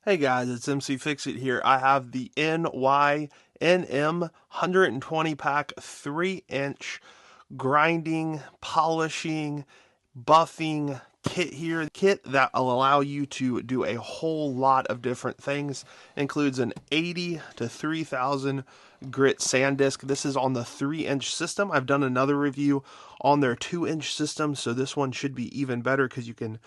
Hey guys, it's mcfixit here. I have the NYNM 120 pack 3-inch grinding, polishing, buffing kit here. Kit that will allow you to do a whole lot of different things. Includes an 80 to 3000 grit sand disc. This is on the 3-inch system. I've done another review on their 2-inch system, so this one should be even better because you can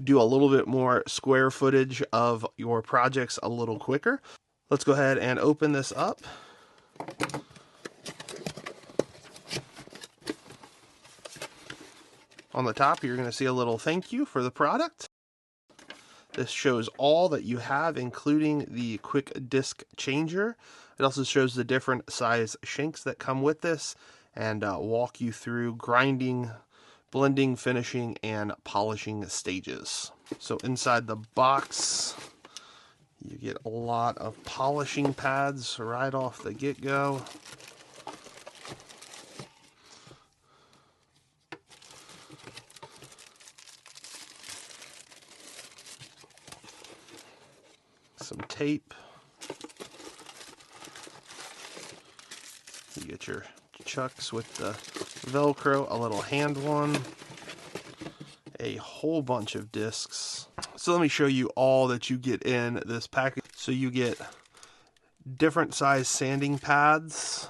do a little bit more square footage of your projects a little quicker. Let's go ahead and open this up. On the top, you're going to see a little thank you for the product. This shows all that you have, including the quick disc changer. It also shows the different size shanks that come with this and walk you through grinding, blending, finishing, and polishing stages. So inside the box, you get a lot of polishing pads right off the get-go. Some tape. You get your chucks with the Velcro, a little hand one, a whole bunch of discs. So let me show you all that you get in this package. So you get different size sanding pads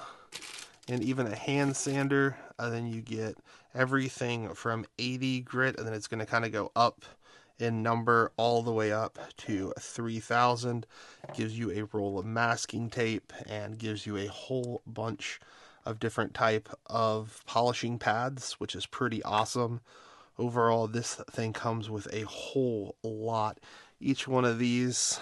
and even a hand sander, and then you get everything from 80 grit, and then it's going to kind of go up in number all the way up to 3000. Gives you a roll of masking tape and gives you a whole bunch of different type of polishing pads, which is pretty awesome. Overall, this thing comes with a whole lot. Each one of these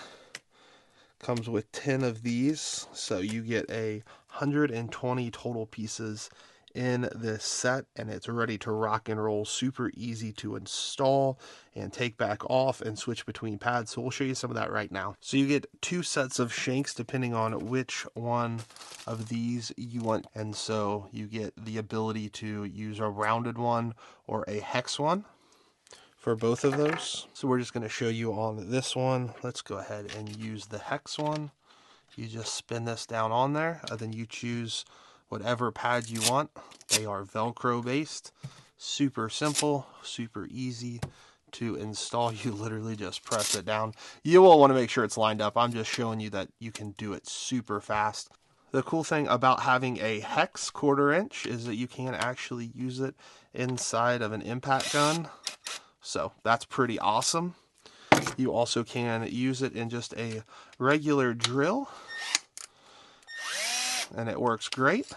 comes with 10 of these, so you get 120 total pieces in this set, and it's ready to rock and roll. Super easy to install and take back off and switch between pads. So we'll show you some of that right now. So you get 2 sets of shanks depending on which one of these you want, and so you get the ability to use a rounded one or a hex one for both of those. So we're just going to show you on this one. Let's go ahead and use the hex one. You just spin this down on there, and then you choose whatever pad you want. They are Velcro based. Super simple, super easy to install. You literally just press it down. You will want to make sure it's lined up. I'm just showing you that you can do it super fast. The cool thing about having a hex 1/4 inch is that you can actually use it inside of an impact gun. So that's pretty awesome. You also can use it in just a regular drill, and it works great.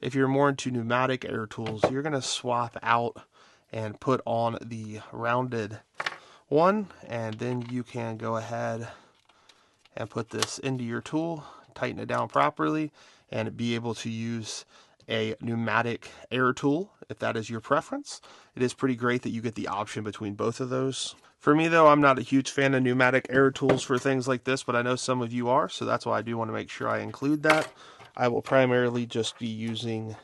If you're more into pneumatic air tools, you're going to swap out and put on the rounded one, and then you can go ahead and put this into your tool, tighten it down properly, and be able to use a pneumatic air tool if that is your preference. It is pretty great that you get the option between both of those. For me though, I'm not a huge fan of pneumatic air tools for things like this, but I know some of you are, so that's why I do want to make sure I include that. I will primarily just be using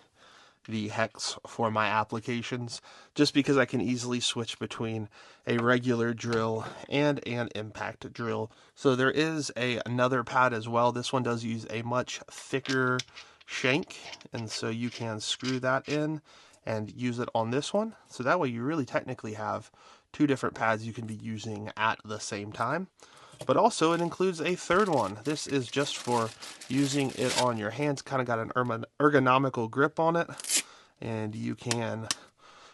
the hex for my applications, just because I can easily switch between a regular drill and an impact drill. So there is another pad as well. This one does use a much thicker shank, and so you can screw that in and use it on this one. So that way you really technically have 2 different pads you can be using at the same time. But also it includes a third one. This is just for using it on your hands. Kind of got an ergonomical grip on it, and you can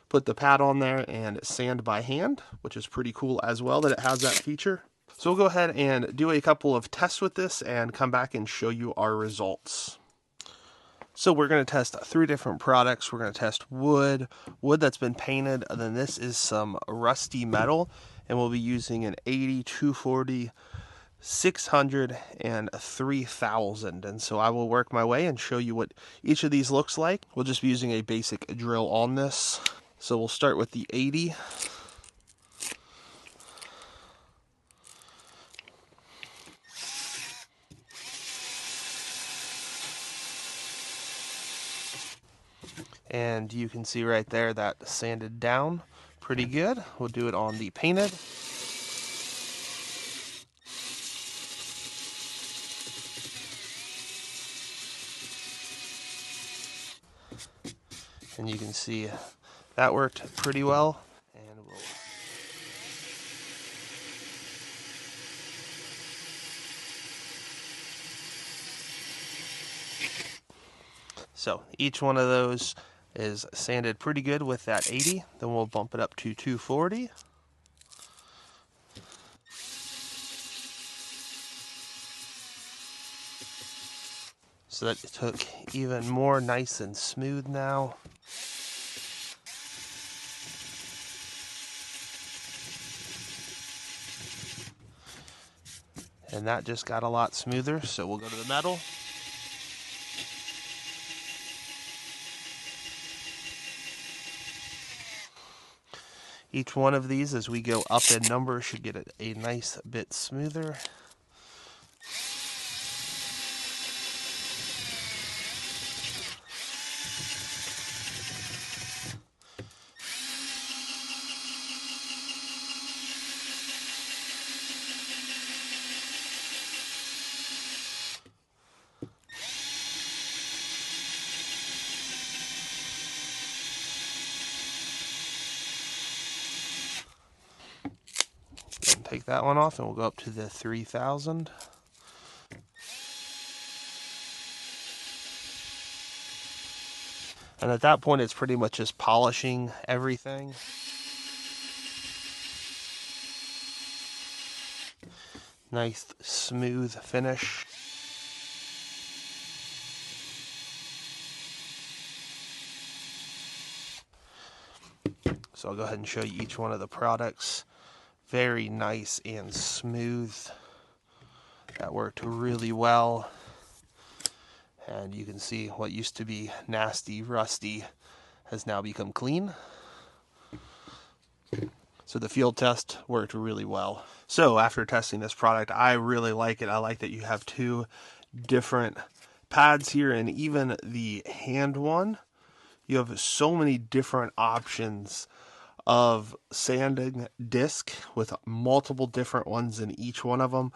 put the pad on there and sand by hand, which is pretty cool as well that it has that feature. So we'll go ahead and do a couple of tests with this and come back and show you our results. So we're going to test 3 different products. We're going to test wood that's been painted, and then this is some rusty metal, and we'll be using an 80, 240, 600, and 3000. And so I will work my way and show you what each of these looks like. We'll just be using a basic drill on this. So we'll start with the 80. And you can see right there that sanded down pretty good. We'll do it on the painted. And you can see that worked pretty well. And we'll so each one of those is sanded pretty good with that 80. Then we'll bump it up to 240. So that it took even more nice and smooth now. And that just got a lot smoother, so we'll go to the metal. Each one of these, as we go up in number, should get it a nice bit smoother. Take that one off and we'll go up to the 3000. And at that point, it's pretty much just polishing everything. Nice smooth finish. So I'll go ahead and show you each one of the products. Very nice and smooth. That worked really well. And you can see what used to be nasty, rusty has now become clean. So the field test worked really well. So after testing this product, I really like it. I like that you have two different pads here, and even the hand one. You have so many different options of sanding disc with multiple different ones in each one of them.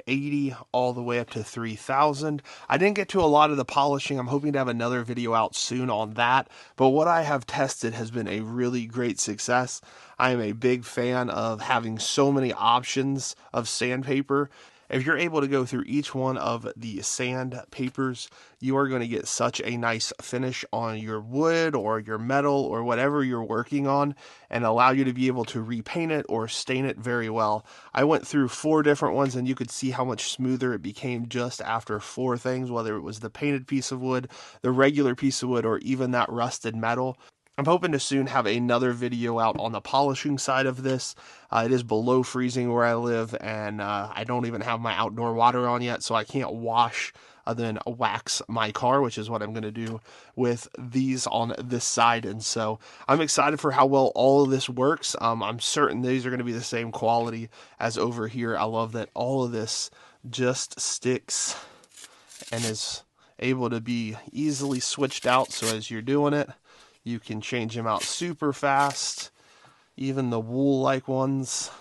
80 all the way up to 3000. I didn't get to a lot of the polishing. I'm hoping to have another video out soon on that, but what I have tested has been a really great success. I am a big fan of having so many options of sandpaper. If you're able to go through each one of the sandpapers, you are going to get such a nice finish on your wood or your metal or whatever you're working on, and allow you to be able to repaint it or stain it very well. I went through 4 different ones, and you could see how much smoother it became just after 4 things, whether it was the painted piece of wood, the regular piece of wood, or even that rusted metal. I'm hoping to soon have another video out on the polishing side of this. It is below freezing where I live, and I don't even have my outdoor water on yet, so I can't wash other than wax my car, which is what I'm going to do with these on this side. And so I'm excited for how well all of this works. I'm certain these are going to be the same quality as over here. I love that all of this just sticks and is able to be easily switched out, so as you're doing it, you can change them out super fast. Even the wool-like ones,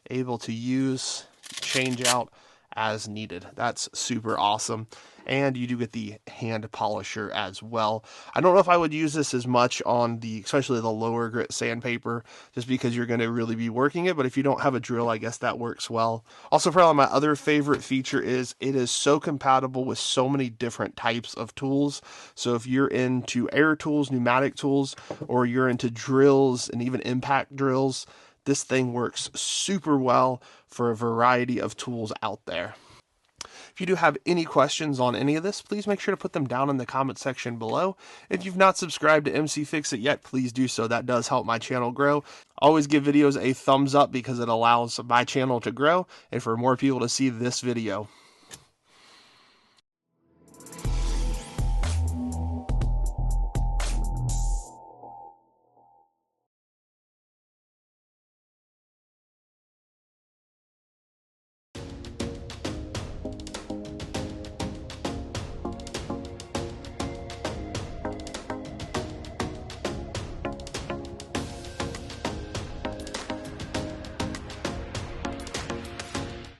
able to use, change out as needed. That's super awesome. And you do get the hand polisher as well. I don't know if I would use this as much on especially the lower grit sandpaper, just because you're going to really be working it. But if you don't have a drill, I guess that works well. Also, probably my other favorite feature is it is so compatible with so many different types of tools. So if you're into air tools, pneumatic tools, or you're into drills and even impact drills, this thing works super well for a variety of tools out there. If you do have any questions on any of this, please make sure to put them down in the comment section below. If you've not subscribed to mcfixit yet, please do so. That does help my channel grow. Always give videos a thumbs up because it allows my channel to grow and for more people to see this video.